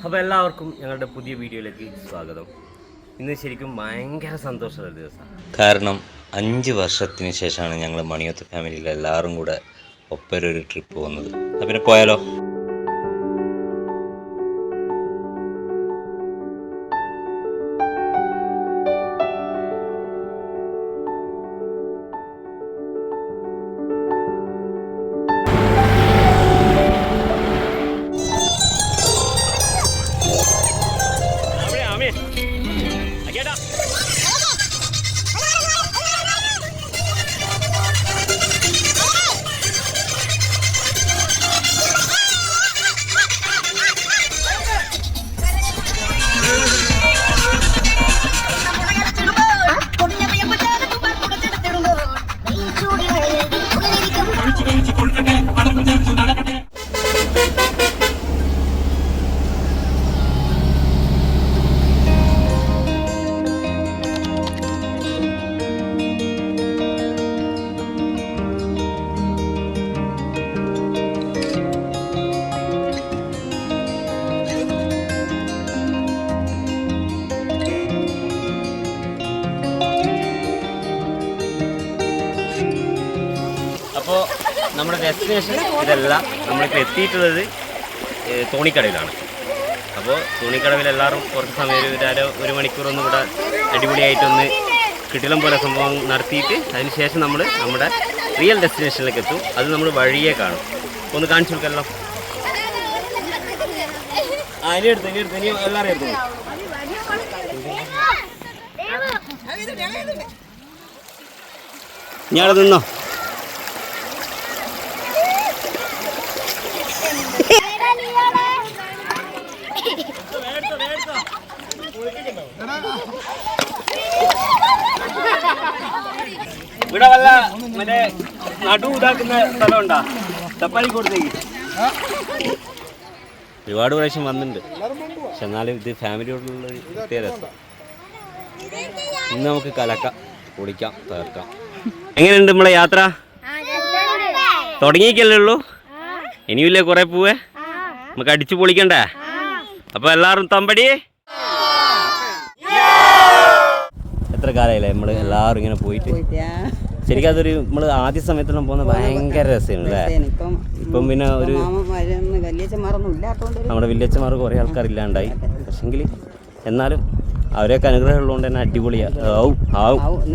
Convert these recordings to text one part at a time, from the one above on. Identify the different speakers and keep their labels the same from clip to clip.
Speaker 1: അപ്പോൾ എല്ലാവർക്കും ഞങ്ങളുടെ പുതിയ വീഡിയോയിലേക്ക് സ്വാഗതം. ഇന്ന് ശരിക്കും ഭയങ്കര സന്തോഷമുള്ള ദിവസമാണ്.
Speaker 2: കാരണം 5 വർഷത്തിന് ശേഷമാണ് ഞങ്ങൾ മണിയത്ത് ഫാമിലിയിൽ എല്ലാവരും കൂടെ ഒപ്പരൊരു ട്രിപ്പ് പോകുന്നത്. അപ്പം പിന്നെ പോയാലോ?
Speaker 1: അപ്പോൾ നമ്മുടെ ഡെസ്റ്റിനേഷൻ ഇതല്ല. നമ്മളിപ്പോൾ എത്തിയിട്ടുള്ളത് തോണിക്കടവിലാണ്. അപ്പോൾ തോണിക്കടവിൽ എല്ലാവരും കുറച്ച് സമയം ഒരു മണിക്കൂറൊന്നും കൂടെ അടിപൊളിയായിട്ടൊന്ന് കിടിലം പോലെ സംഭവം നടത്തിയിട്ട് അതിനുശേഷം നമ്മൾ നമ്മുടെ റിയൽ ഡെസ്റ്റിനേഷനിലേക്ക് എത്തും. അത് നമ്മൾ വഴിയെ കാണും. ഒന്ന് കാണിച്ചു കൊടുക്കല്ലോ. ഇനി എടുത്ത് ഇനി എല്ലാവരും എടുത്തു. ഞാനത് നിന്നോ. ഇവിടെ വല്ല മറ്റേ നടു ഇതാക്കുന്ന സ്ഥലമുണ്ടാ? തപ്പാലി കൊടുത്തേക്ക് ഒരുപാട് പ്രാവശ്യം വന്നിട്ടുണ്ട്. പക്ഷെ എന്നാലും ഇത് ഫാമിലിയോടുള്ള പ്രത്യേക രസം. ഇന്ന് നമുക്ക് കലക്കാം, പൊളിക്കാം, തകർക്കാം. എങ്ങനെയുണ്ട് നമ്മളെ യാത്ര? തുടങ്ങിയിക്കല്ലേ ഉള്ളൂ, ഇനിയില്ലേ കുറെ പോവേ. നമുക്ക് അടിച്ചു പൊളിക്കണ്ടേ? അപ്പൊ എല്ലാവരും തമ്പടി. എത്ര കാലമായില്ലേ നമ്മൾ എല്ലാവരും ഇങ്ങനെ പോയിട്ട്. ശരിക്കും അതൊരു നമ്മൾ ആദ്യ സമയത്തെല്ലാം പോകുന്ന ഭയങ്കര രസമാണ് അല്ലേ? ഇപ്പം പിന്നെ ഒരു നമ്മുടെ വല്യച്ഛന്മാർ കുറേ ആൾക്കാർ ഇല്ലാണ്ടായി. പക്ഷെങ്കിൽ എന്നാലും അവരെയൊക്കെ അനുഗ്രഹം ഉള്ളതുകൊണ്ട് തന്നെ അടിപൊളിയാവും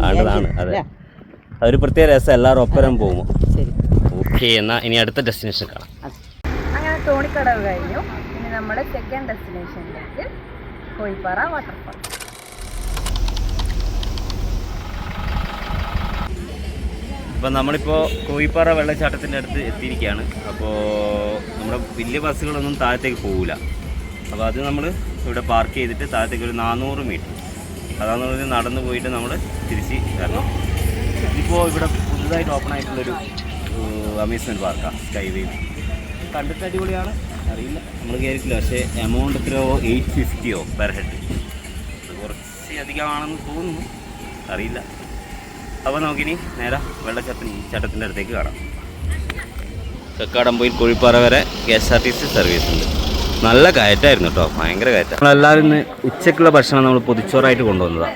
Speaker 1: ആണ്ടതാണ്. അതെ, അതൊരു പ്രത്യേക രസം എല്ലാവരും ഒപ്പരം പോകുമ്പോൾ. ഓക്കെ, എന്നാൽ ഇനി അടുത്ത ഡെസ്റ്റിനേഷൻ കാണാം.
Speaker 3: അങ്ങനെ തോണിക്കടവ് കഴിഞ്ഞു. ഇനി നമ്മുടെ സെക്കൻഡ് ഡെസ്റ്റിനേഷനിലേക്ക് കോഴിപ്പാറ വാട്ടർഫാൾ.
Speaker 1: അപ്പം നമ്മളിപ്പോൾ കോഴിപ്പാറ വെള്ളച്ചാട്ടത്തിൻ്റെ അടുത്ത് എത്തിയിരിക്കുകയാണ്. അപ്പോൾ നമ്മുടെ വലിയ ബസ്സുകളൊന്നും താഴത്തേക്ക് പോകില്ല. അപ്പോൾ അത് നമ്മൾ ഇവിടെ പാർക്ക് ചെയ്തിട്ട് താഴത്തേക്ക് ഒരു 400 മീറ്റർ അതാണെന്ന് പറഞ്ഞാൽ നടന്നു പോയിട്ട് നമ്മൾ തിരിച്ച് വരണം. ഇതിപ്പോൾ ഇവിടെ പുതുതായിട്ട് ഓപ്പൺ ആയിട്ടുള്ളൊരു അമ്യൂസ്മെൻറ്റ് പാർക്കാണ് സ്കൈ വേവ്. കണ്ടിട്ട് അടിപൊളിയാണ്. അറിയില്ല, നമ്മൾ കയറിയിട്ടില്ല. പക്ഷേ എമൗണ്ട് എത്രയോ 850 പെർ ഹെഡ്. അത് കുറച്ച് അധികമാണെന്ന് തോന്നുന്നു, അറിയില്ല. അപ്പോൾ നമുക്കിനി നേരെ വെള്ളച്ചാട്ടത്തിൻ്റെ അടുത്തേക്ക് കാണാം. കക്കാടംപൊയിൽ കോഴിപ്പാറ വരെ KSRTC സർവീസ് ഉണ്ട്. നല്ല കയറ്റമായിരുന്നു കേട്ടോ, ഭയങ്കര കയറ്റം. നമ്മളെല്ലാവരും ഇന്ന് ഉച്ചയ്ക്കുള്ള ഭക്ഷണം നമ്മൾ പൊതിച്ചോറായിട്ട് കൊണ്ടുവന്നതാണ്.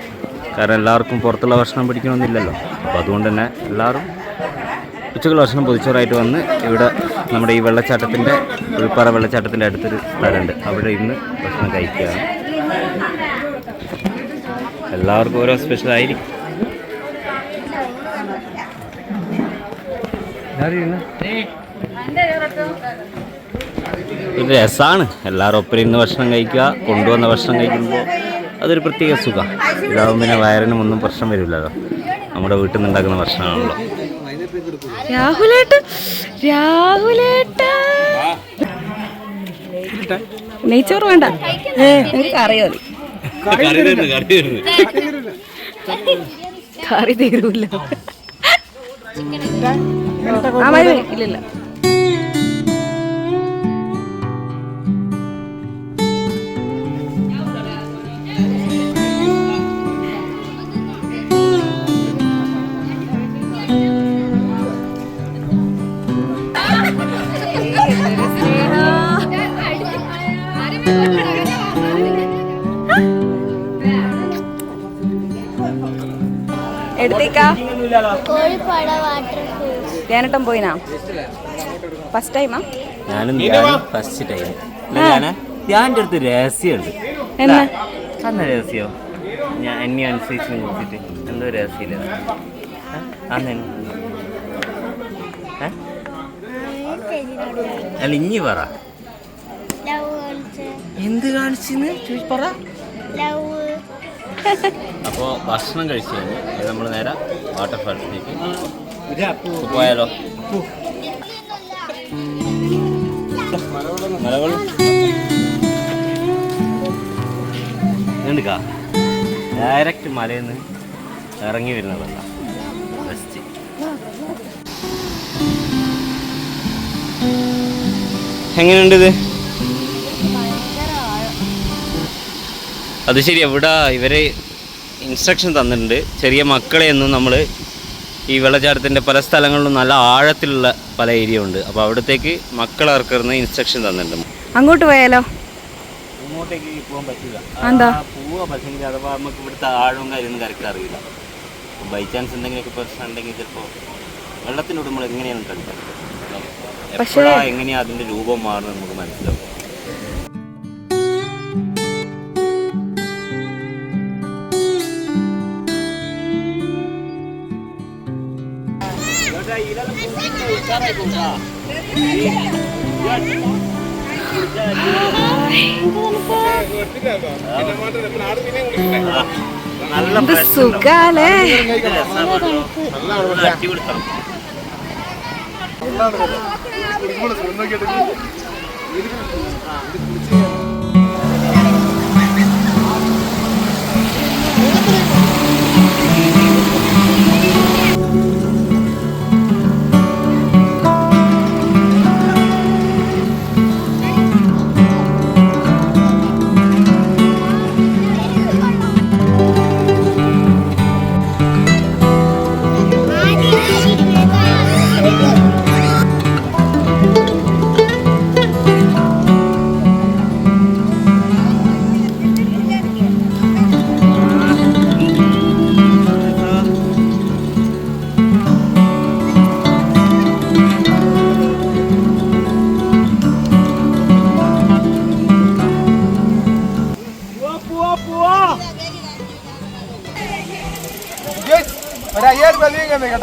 Speaker 1: കാരണം എല്ലാവർക്കും പുറത്തുള്ള ഭക്ഷണം പിടിക്കണമെന്നില്ലല്ലോ. അപ്പോൾ അതുകൊണ്ട് തന്നെ എല്ലാവരും ഉച്ചക്കുള്ള ഭക്ഷണം പൊതിച്ചോറായിട്ട് വന്ന് ഇവിടെ നമ്മുടെ ഈ കോഴിപ്പാറ വെള്ളച്ചാട്ടത്തിൻ്റെ അടുത്തൊരു സ്ഥലമുണ്ട്, അവിടെ ഇന്ന് ഭക്ഷണം കഴിക്കുകയാണ്. എല്ലാവർക്കും ഓരോ സ്പെഷ്യലായിരിക്കും. ഒരു രസമാണ് എല്ലാവരും ഒപ്പം ഇരുന്ന് ഭക്ഷണം കഴിക്കുക. കൊണ്ടുവന്ന ഭക്ഷണം കഴിക്കുമ്പോൾ അതൊരു പ്രത്യേക സുഖം. ഇതാവുമ്പോൾ പിന്നെ വയറിനും ഒന്നും പ്രശ്നം വരില്ലല്ലോ. നമ്മുടെ വീട്ടിൽ നിന്ന് ഉണ്ടാക്കുന്ന ഭക്ഷണമാണല്ലോ.
Speaker 3: നെയ്ച്ചോറ് വേണ്ട, കറിയോ കറി തീരൂല്ല. ഇല്ലില്ല. എടുത്തേക്കാ
Speaker 4: കോഴിപ്പാട വാട്ടർഫോൾസ്.
Speaker 3: ധ്യാനട്ടം പോയിനാ? ഫസ്റ്റ് ടൈമാ?
Speaker 1: ഞാനും ഫസ്റ്റ് ടൈം. ധ്യാൻ്റെ അടുത്ത് രഹസ്യമുണ്ട്.
Speaker 3: എന്നാ
Speaker 1: അന്ന രഹസ്യോ ഞാൻ എന്നെ അനുസരിച്ചിനെ കുറിച്ചിട്ട് എന്തോ രഹസ്യമില്ല. അല്ല ഇഞ്ഞി പറ. എന്ത് കാണിച്ചെന്ന് ചോദിച്ചു പറ. അപ്പോൾ ഭക്ഷണം കഴിച്ചു കഴിഞ്ഞ് നമ്മൾ നേരെ വാട്ടർഫാൾസിലേക്ക് പോയാലോ? മലകൾ കണ്ടുക്കാ ഡയറക്റ്റ് മലയിൽ നിന്ന് ഇറങ്ങി വരുന്നതല്ല. ബെസ്റ്റ്. എങ്ങനെയുണ്ട് ഇത്? അത് ശരി. ഇവിടെ ഇവര് ഇൻസ്ട്രക്ഷൻ തന്നിട്ടുണ്ട്. ചെറിയ മക്കളെയൊന്നും നമ്മൾ ഈ വെള്ളച്ചാട്ടത്തിൻ്റെ പല സ്ഥലങ്ങളിലും നല്ല ആഴത്തിലുള്ള പല ഏരിയ ഉണ്ട്. അപ്പോൾ അവിടത്തേക്ക് മക്കളെ ഇറക്കുന്ന ഇൻസ്ട്രക്ഷൻ തന്നിട്ടുണ്ട്.
Speaker 3: അങ്ങോട്ട് പോയാലോ?
Speaker 1: അങ്ങോട്ടേക്ക് പോകാൻ പറ്റില്ല.
Speaker 3: എന്താ?
Speaker 1: പോവാ പക്ഷേ അഥവാ നമുക്ക് ഇവിടുത്തെ ആഴവും കാര്യമൊന്നും കറക്റ്റ് അറിയില്ല. ബൈ ചാൻസ് എന്തെങ്കിലുമൊക്കെ പ്രശ്നം ഉണ്ടെങ്കിൽ ചിലപ്പോൾ വെള്ളത്തിനോട് നമ്മൾ എങ്ങനെയാണ് കളിക്കുക, എപ്പോഴാണ് എങ്ങനെയാണ് അതിൻ്റെ രൂപം മാറുന്നത് നമുക്ക് മനസ്സിലാവും.
Speaker 3: എന്ത് സുഖാലേ.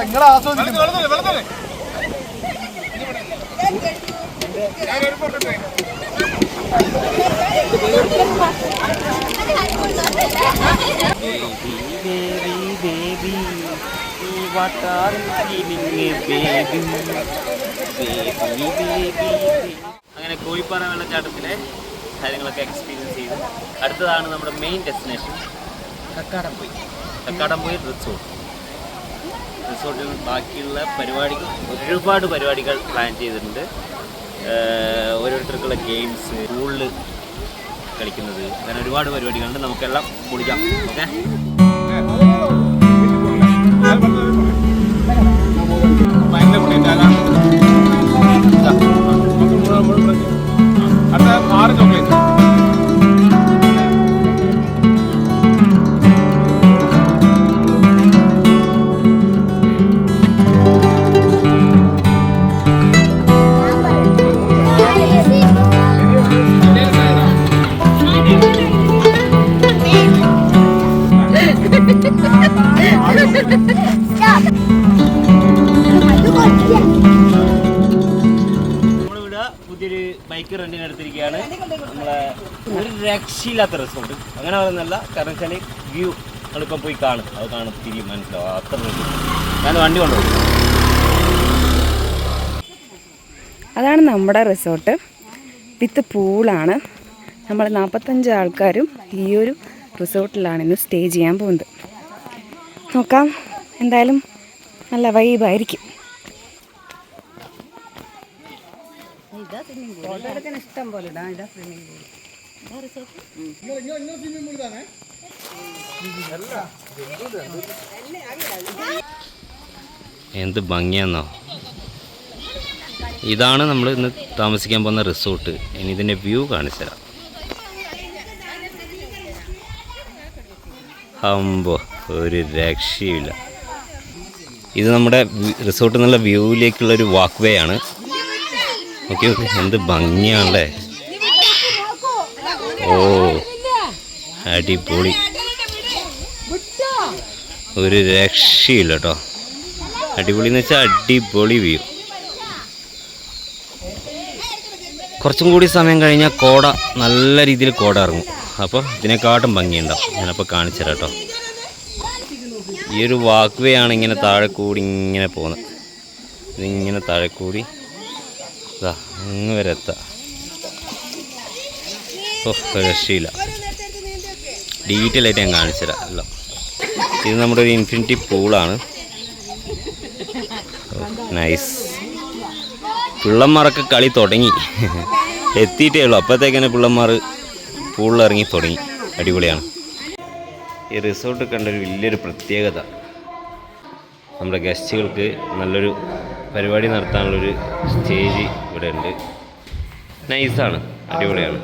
Speaker 5: നിങ്ങൾ ആസ്വദിക്കും.
Speaker 1: അങ്ങനെ കോഴിപ്പാറ വെള്ളച്ചാട്ടത്തിലെ കാര്യങ്ങളൊക്കെ എക്സ്പീരിയൻസ് ചെയ്തു. അടുത്തതാണ് നമ്മുടെ മെയിൻ ഡെസ്റ്റിനേഷൻ കക്കാടംപൊയിൽ റിസോർട്ടിൽ ബാക്കിയുള്ള പരിപാടികൾ, ഒരുപാട് പരിപാടികൾ പ്ലാൻ ചെയ്തിട്ടുണ്ട്. ഓരോരുത്തർക്കുള്ള ഗെയിംസ്, പൂളിൽ കളിക്കുന്നത്, അങ്ങനെ ഒരുപാട് പരിപാടികളുണ്ട്. നമുക്കെല്ലാം കുടിക്കാം. ഓക്കെ,
Speaker 5: അടുത്ത 6 ചോക്ലേറ്റ്.
Speaker 1: നമ്മളിവിടെ പുതിയൊരു ബൈക്ക് റെന്റിന് എടുത്തിരിക്കുകയാണ്. നമ്മളെ ഒരു രക്ഷയില്ലാത്ത റിസോർട്ട്. അങ്ങനെ പറയുന്നതല്ല, കാരണം വെച്ചാൽ വ്യൂ നമ്മളിപ്പം പോയി കാണും, അത് കാണും തിരിയും മനസ്സിലാവും. അത്ര ഞാൻ വണ്ടി കൊണ്ടുപോകും.
Speaker 3: അതാണ് നമ്മുടെ റിസോർട്ട് വിത്ത് പൂളാണ്. നമ്മൾ 45 ആൾക്കാരും ഈ ഒരു റിസോർട്ടിലാണ് ഇന്ന് സ്റ്റേ ചെയ്യാൻ പോകുന്നത്. നോക്കാം, എന്തായാലും നല്ല വൈബായിരിക്കും. ഇഷ്ടം പോലെ
Speaker 1: എന്ത് ഭംഗിയാന്നോ. ഇതാണ് നമ്മൾ ഇന്ന് താമസിക്കാൻ പോകുന്ന റിസോർട്ട്. ഇനി ഇതിൻ്റെ വ്യൂ കാണിച്ചു തരാം. അമ്പോ, ഒരു രക്ഷയില്ല. ഇത് നമ്മുടെ റിസോർട്ടിൽ നിന്നുള്ള വ്യൂവിലേക്കുള്ളൊരു വാക്ക് വേ ആണ്. ഓക്കെ ഓക്കെ, എന്ത് ഭംഗിയാണല്ലേ. ഓ അടിപൊളി, ഒരു രക്ഷയില്ല കേട്ടോ. അടിപൊളി എന്ന് വെച്ചാൽ അടിപൊളി വ്യൂ. കുറച്ചും കൂടി സമയം കഴിഞ്ഞാൽ കോട, നല്ല രീതിയിൽ കോട ഇറങ്ങും. അപ്പോൾ ഇതിനെക്കാട്ടും ഭംഗിയുണ്ടാവും. ഞാനപ്പോൾ കാണിച്ചു തരാം കേട്ടോ. ഈ ഒരു വാക്ക് വേ ആണ് ഇങ്ങനെ താഴെ കൂടി ഇങ്ങനെ പോകുന്നത്. ഇതിങ്ങനെ താഴെ കൂടി ഇതാ അങ്ങ് വരെ എത്താം. ഓ രക്ഷയില്ല. ഡീറ്റെയിൽ ആയിട്ട് ഞാൻ കാണിച്ചു തരാം എല്ലാം. ഇത് നമ്മുടെ ഒരു ഇൻഫിനിറ്റി പൂളാണ്. നൈസ്. പിള്ളന്മാരൊക്കെ കളി തുടങ്ങി, എത്തിയിട്ടേ ഉള്ളൂ. അപ്പോഴത്തേക്കന്നെ പിള്ളന്മാർ പൂളിലിറങ്ങി തുടങ്ങി. അടിപൊളിയാണ്. ഈ റിസോർട്ട് കണ്ടൊരു വലിയൊരു പ്രത്യേകത, നമ്മുടെ ഗസ്റ്റുകൾക്ക് നല്ലൊരു പരിപാടി നടത്താനുള്ളൊരു സ്റ്റേജ് ഇവിടെ ഉണ്ട്. നൈസാണ്, അടിപൊളിയാണ്.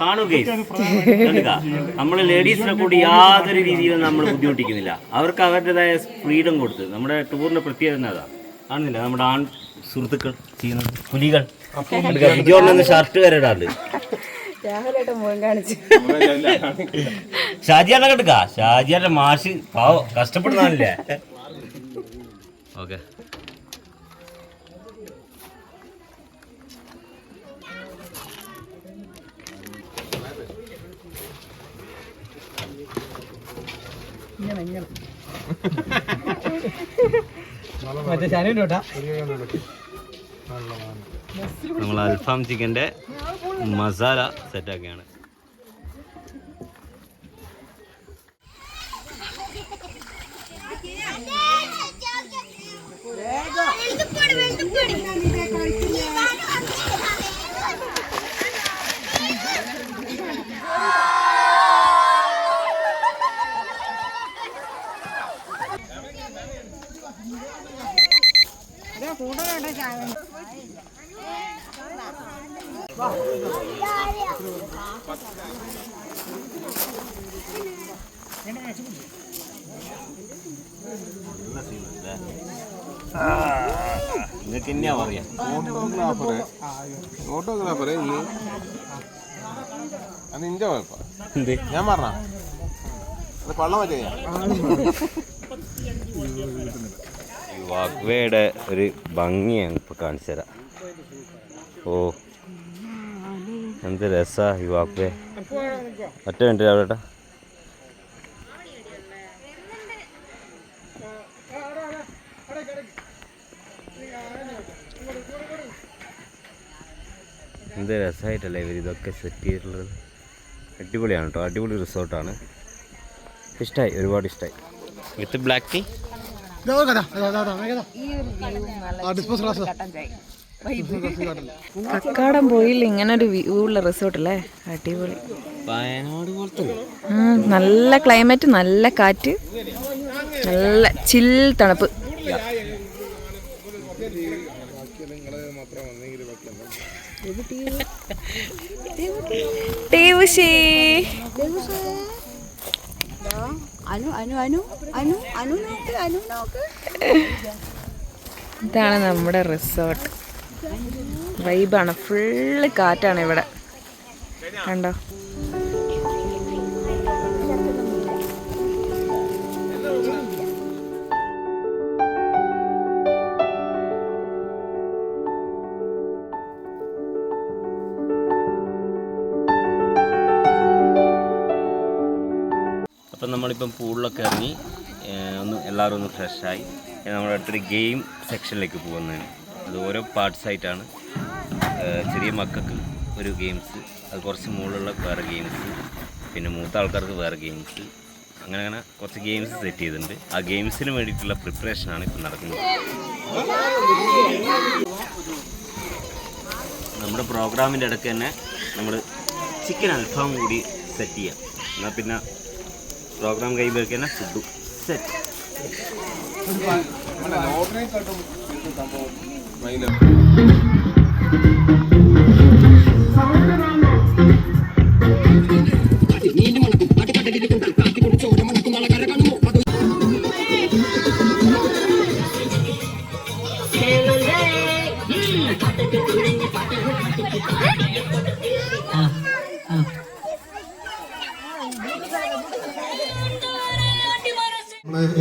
Speaker 1: കാണുക നമ്മൾ ലേഡീസിനെ കൂടി യാതൊരു രീതിയിലും നമ്മൾ ബുദ്ധിമുട്ടിക്കുന്നില്ല. അവർക്ക് അവരുടേതായ ഫ്രീഡം കൊടുത്ത് നമ്മുടെ ടൂറിൻ്റെ പ്രത്യേകത അതാ. കാണുന്നില്ല നമ്മുടെ ആൺ സുഹൃത്തുക്കൾ ചെയ്യുന്നത്, പുലികൾ. ബിജോറിനൊന്ന് ഷർട്ട് വരെ ഇടാണ്ട് ഷാജിയാറിനെ കെട്ടുക. ഷാജിയാറിന്റെ മാഷ് പാവോ കഷ്ടപ്പെടുന്നല്ലേ. ഓക്കെ, നമ്മൾ അൽഫാം ചിക്കൻ്റെ മസാല സെറ്റാക്കിയാണ്. നിങ്ങൾക്ക് എന്നാ പറയാ,
Speaker 5: ഫോട്ടോഗ്രാഫറെ ഇന്ന് അത് ഇന്റെ കുഴപ്പം. ഞാൻ പറഞ്ഞ അത് പള്ളം പറ്റിയ
Speaker 1: വാക്വേയുടെ ഒരു ഭംഗിയാണ് ഇപ്പോൾ കാണിച്ചു തരാം. ഓ എന്ത് രസാ ഈ വാക്വേ. ഒറ്റ മിനിറ്റ് അവിടെ. എന്ത് രസമായിട്ടല്ലേ ഇവർ ഇതൊക്കെ സെറ്റ് ചെയ്തിട്ടുള്ളത്. അടിപൊളിയാണ് കേട്ടോ, അടിപൊളി റിസോർട്ടാണ്. ഇഷ്ടമായി, ഒരുപാട് ഇഷ്ടമായി. വിത്ത് ബ്ലാക്ക് ടീ.
Speaker 3: കക്കാടം പോയില്ല, ഇങ്ങനെ ഒരു വ്യൂ ഉള്ള റിസോർട്ടല്ലേ, അടിപൊളി.
Speaker 1: വയനാട് പോലത്തെ
Speaker 3: നല്ല ക്ലൈമറ്റ്, നല്ല കാറ്റ്, നല്ല ചിൽ തണുപ്പ്. ഇതാണ് നമ്മുടെ റിസോർട്ട്. വൈബാണ്, ഫുള്ള് കാറ്റാണ് ഇവിടെ, കണ്ടോ.
Speaker 1: അപ്പം നമ്മളിപ്പം പൂളിലൊക്കെ ഇറങ്ങി എല്ലാവരും ഒന്ന് ഫ്രഷായി നമ്മുടെ അടുത്തൊരു ഗെയിം സെക്ഷനിലേക്ക് പോകുന്നതാണ്. അത് ഓരോ പാർട്സായിട്ടാണ്. ചെറിയ മക്കൾക്ക് ഒരു ഗെയിംസ്, അത് കുറച്ച് മുകളിലുള്ള വേറെ ഗെയിംസ്, പിന്നെ മൂത്ത ആൾക്കാർക്ക് വേറെ ഗെയിംസ്, അങ്ങനെ കുറച്ച് ഗെയിംസ് സെറ്റ് ചെയ്തിട്ടുണ്ട്. ആ ഗെയിംസിന് വേണ്ടിയിട്ടുള്ള പ്രിപ്പറേഷനാണ് ഇപ്പം നടക്കുന്നത്. നമ്മുടെ പ്രോഗ്രാമിൻ്റെ ഇടയ്ക്ക് തന്നെ നമ്മൾ ചിക്കൻ അൽഫാം കൂടി സെറ്റ് ചെയ്യാം. എന്നാൽ പിന്നെ പ്രോഗ്രാം കഴിയുമ്പോഴേക്ക് തന്നെ ഫുഡും സെറ്റ്.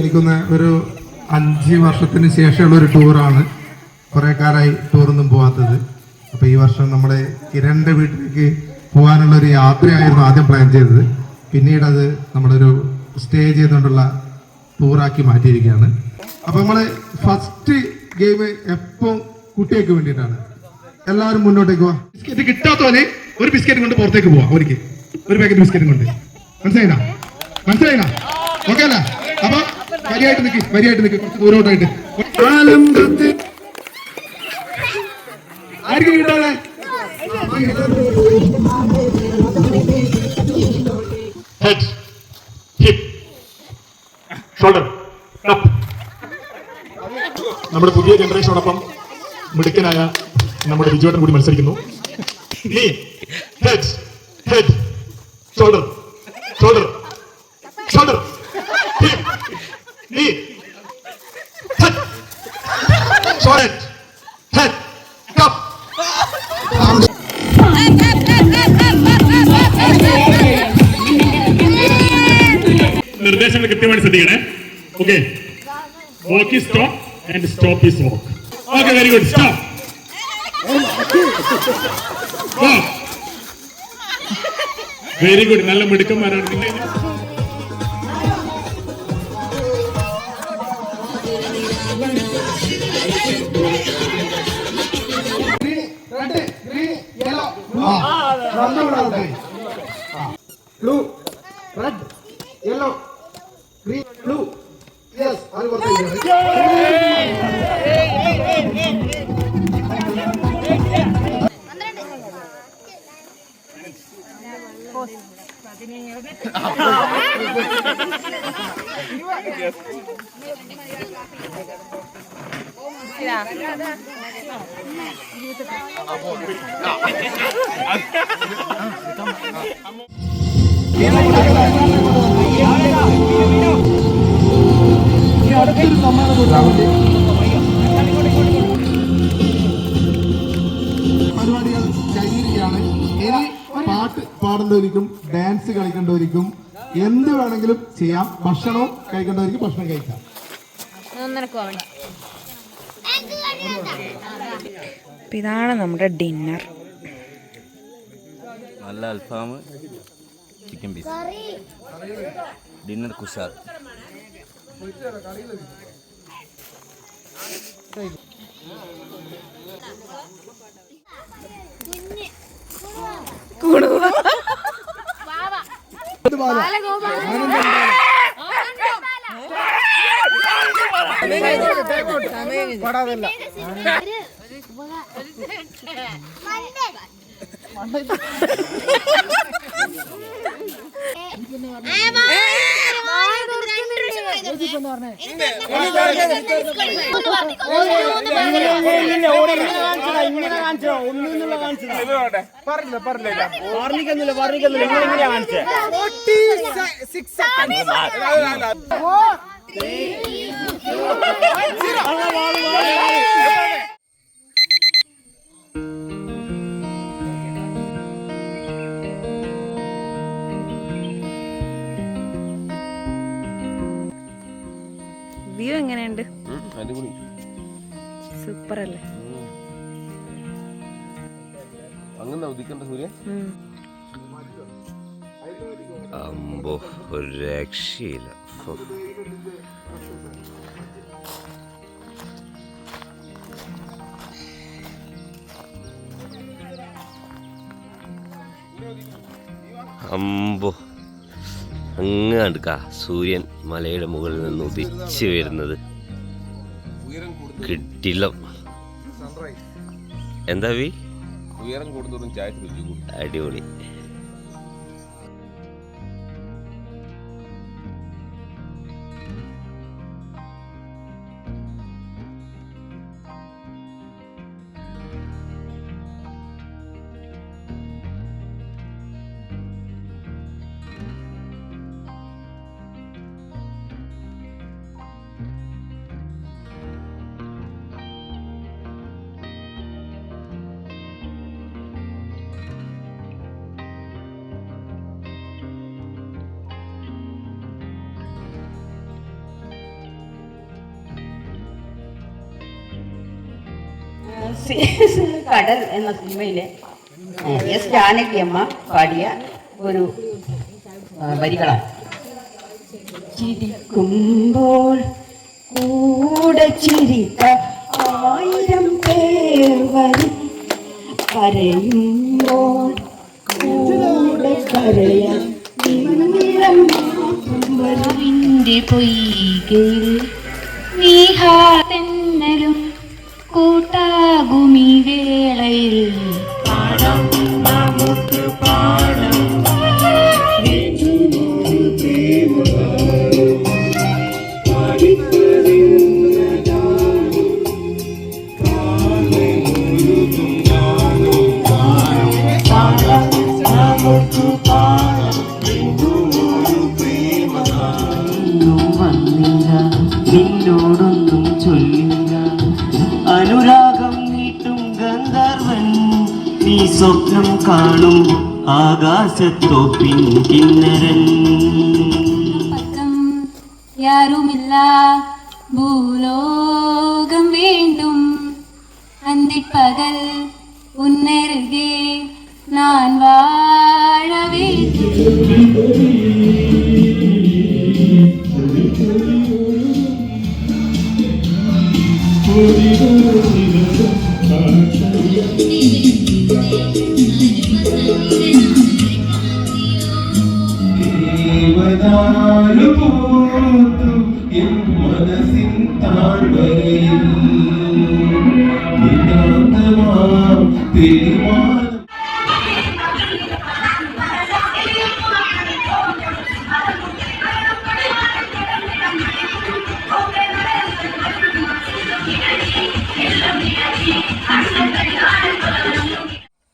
Speaker 6: എനിക്കൊന്ന് ഒരു 5 വർഷത്തിന് ശേഷമുള്ള ഒരു ടൂറാണ്. കുറേ കാലമായി ടൂറൊന്നും പോകാത്തത്. അപ്പോൾ ഈ വർഷം നമ്മൾ കിരണിൻ്റെ വീട്ടിലേക്ക് പോകാനുള്ള ഒരു യാത്രയായിരുന്നു ആദ്യം പ്ലാൻ ചെയ്തത്. പിന്നീട് അത് നമ്മളൊരു സ്റ്റേ ചെയ്തുകൊണ്ടുള്ള ടൂറാക്കി മാറ്റിയിരിക്കുകയാണ്. അപ്പോൾ നമ്മൾ ഫസ്റ്റ് ഗെയിം എപ്പോൾ കുട്ടികൾക്ക് വേണ്ടിയിട്ടാണ്. എല്ലാവരും മുന്നോട്ടേക്ക് പോവാം. ബിസ്ക്കറ്റ് കിട്ടാത്തവന് ഒരു ബിസ്ക്കറ്റ് കൊണ്ട് പുറത്തേക്ക് പോവാം. ഒരു പാക്കറ്റ് ബിസ്ക്കറ്റും കൊണ്ട്. മനസ്സിലായില്ല? ഓക്കെ അല്ല? അപ്പൊ വരിയായിട്ട് നിൽക്ക്, കുറച്ച് ദൂരോട്ടായിട്ട്. ആർക്കും കിട്ടാതെ ഷോൾഡർ നമ്മുടെ പുതിയ ജനറേഷനോടൊപ്പം മിടുക്കനായ നമ്മുടെ ബിജുവേട്ടൻ കൂടി മത്സരിക്കുന്നു. ഷോൾഡർ ഷോൾഡർ ഷോൾഡർ നിർദ്ദേശങ്ങൾ കൃത്യമായിട്ട് ശ്രദ്ധിക്കണേ. Okay, walk is stop and stop is walk. Okay, very good. Stop. Very good. നല്ല മിടുക്കന്മാരാണ് നിങ്ങൾ. Blue, red, yellow, green, blue. Yes, അത് കുറച്ച്. പരിപാടികൾ കഴിഞ്ഞിരിക്കുകയാണ്. ഇനി പാട്ട് പാടേണ്ടവരിക്കും ഡാൻസ് കളിക്കേണ്ടവരിക്കും എന്ത് വേണമെങ്കിലും ചെയ്യാം. ഭക്ഷണവും കഴിക്കേണ്ടവരിക്കും ഭക്ഷണം കഴിക്കാം.
Speaker 3: ഇതാണ് നമ്മുടെ ഡിന്നർ.
Speaker 1: നല്ല അൽഫാം, ചിക്കൻ പീസ്, ഡിന്നർ കുശാൽ.
Speaker 3: വ്യൂ എങ്ങനെയുണ്ട്? സൂപ്പർ അല്ലേ?
Speaker 5: അങ്ങനെ ഉദിക്കേണ്ട സൂര്യൻ
Speaker 2: അമ്പോ, ഒരു രക്ഷയില്ല. അമ്പോ, അങ്ങാണ്ട് സൂര്യൻ മലയുടെ മുകളിൽ നിന്ന് ഉദിച്ചു വരുന്നത് കിട്ടില്ല. എന്താ
Speaker 5: ഉയരം കൂടുന്നതും ചായക്ക് രുചി കൂടും.
Speaker 2: അടിപൊളി.
Speaker 7: കടൽ എന്ന സിനിമയിലെ എസ് ജാനകിയമ്മ പാടിയ ഒരു വരികളാണ്. ചിരിക്കുമ്പോൾ കൂടെ ചിരിക്ക 1000 പേർ വരും, കരയുമ്പോൾ കൂടെ കരയാൻ പൊയ്കയിൽ നീഹാതെന്നലും കൂട്ടാകുമീ വേളയിൽ പാടാം നമുക്ക് പാടാം നിന്നോടൊന്നും ചൊല്ലില്ല അനുരാഗം നീട്ടും ഗന്ധർവൻ നീ സ്വപ്നം കാണും ആകാശത്തോപ്പിൻ കിന്നരൻ
Speaker 8: യാരുമില്ല ഭൂലോകം വേണ്ടും അന്തിപ്പകൽ ഉന്നരുകെ ഞാൻ വാഴ
Speaker 9: മനസ്സിൻ താഴ്വരയിൽ തീരുമാനം.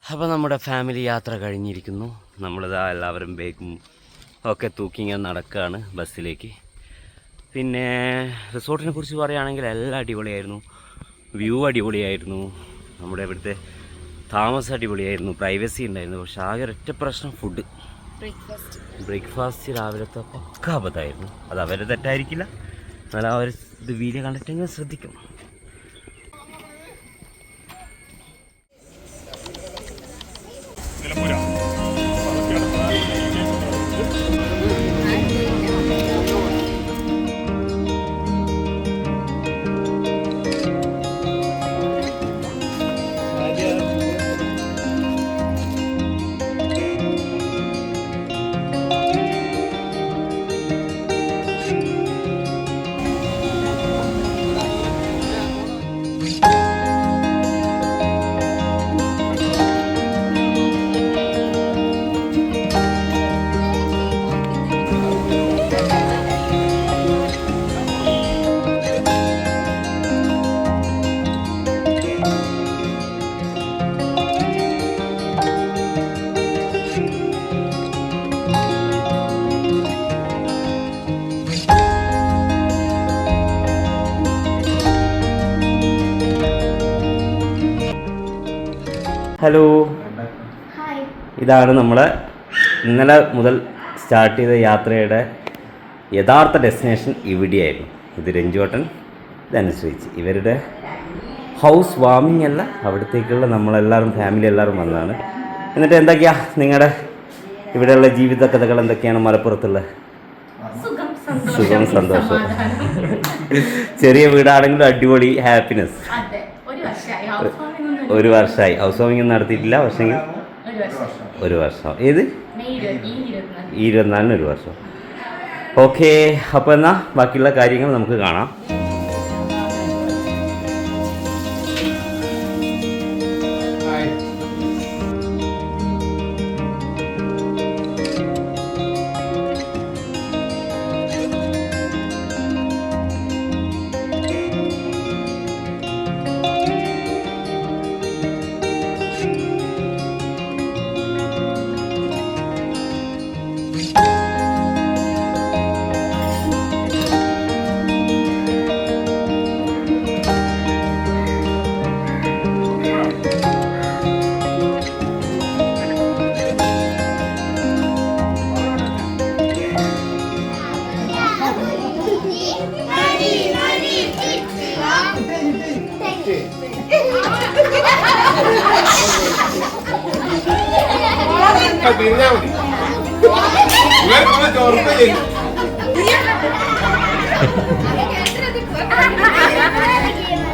Speaker 1: അപ്പോൾ നമ്മുടെ ഫാമിലി യാത്ര കഴിഞ്ഞിരിക്കുന്നു. നമ്മളിതാ എല്ലാവരും ബേഗും ഒക്കെ തൂക്കി ഇങ്ങനെ നടക്കുകയാണ് ബസ്സിലേക്ക്. പിന്നെ റിസോർട്ടിനെ കുറിച്ച് പറയുകയാണെങ്കിൽ എല്ലാം അടിപൊളിയായിരുന്നു. വ്യൂ അടിപൊളിയായിരുന്നു, നമ്മുടെ ഇവിടുത്തെ താമസം അടിപൊളിയായിരുന്നു, പ്രൈവസി ഉണ്ടായിരുന്നു. പക്ഷേ ആകെ ഒരൊറ്റ പ്രശ്നം ഫുഡ്. ബ്രേക്ക്ഫാസ്റ്റ് രാവിലത്തെ പക്ക അബദ്ധമായിരുന്നു. അത് അവരെ തെറ്റായിരിക്കില്ല, എന്നാൽ അവർ ഇത് വീഡിയോ കണ്ടിട്ടെങ്കിലും ശ്രദ്ധിക്കും. ഹലോ, ഇതാണ് നമ്മളെ ഇന്നലെ മുതൽ സ്റ്റാർട്ട് ചെയ്ത യാത്രയുടെ യഥാർത്ഥ ഡെസ്റ്റിനേഷൻ ഇവിടെയായിരുന്നു. ഇത് രഞ്ജുവേട്ടൻ, ഇതനുസരിച്ച് ഇവരുടെ ഹൗസ് വാമിംഗ് അല്ല, അവിടത്തേക്കുള്ള നമ്മളെല്ലാവരും ഫാമിലി എല്ലാവരും വന്നതാണ്. എന്നിട്ട് എന്തൊക്കെയാണ് നിങ്ങളുടെ ഇവിടെയുള്ള ജീവിത കഥകൾ എന്തൊക്കെയാണ്? മലപ്പുറത്തുള്ള സുഖം, സന്തോഷം. ചെറിയ വീടാണെങ്കിലും അടിപൊളി ഹാപ്പിനെസ്. ഒരു വർഷമായി ഹൗസ് വാമിംഗ് നടത്തിയിട്ടില്ല, പക്ഷെങ്കിൽ ഒരു വർഷം. ഏത് ഈ 24 ഒരു വർഷം. ഓക്കെ, അപ്പോൾ എന്നാൽ ബാക്കിയുള്ള കാര്യങ്ങൾ നമുക്ക് കാണാം.
Speaker 5: പിരിഞ്ഞാ മതി ഇവർ ചോർപ്പ് ചെയ്യും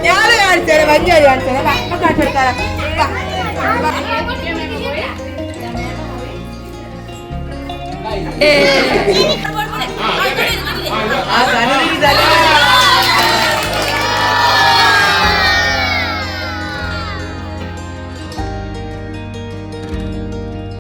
Speaker 3: ഞാൻ കാണിച്ചേരാ വഞ്ചാരി കാണിച്ചേരാ കാണിച്ചു കൊടുത്താരാ ആ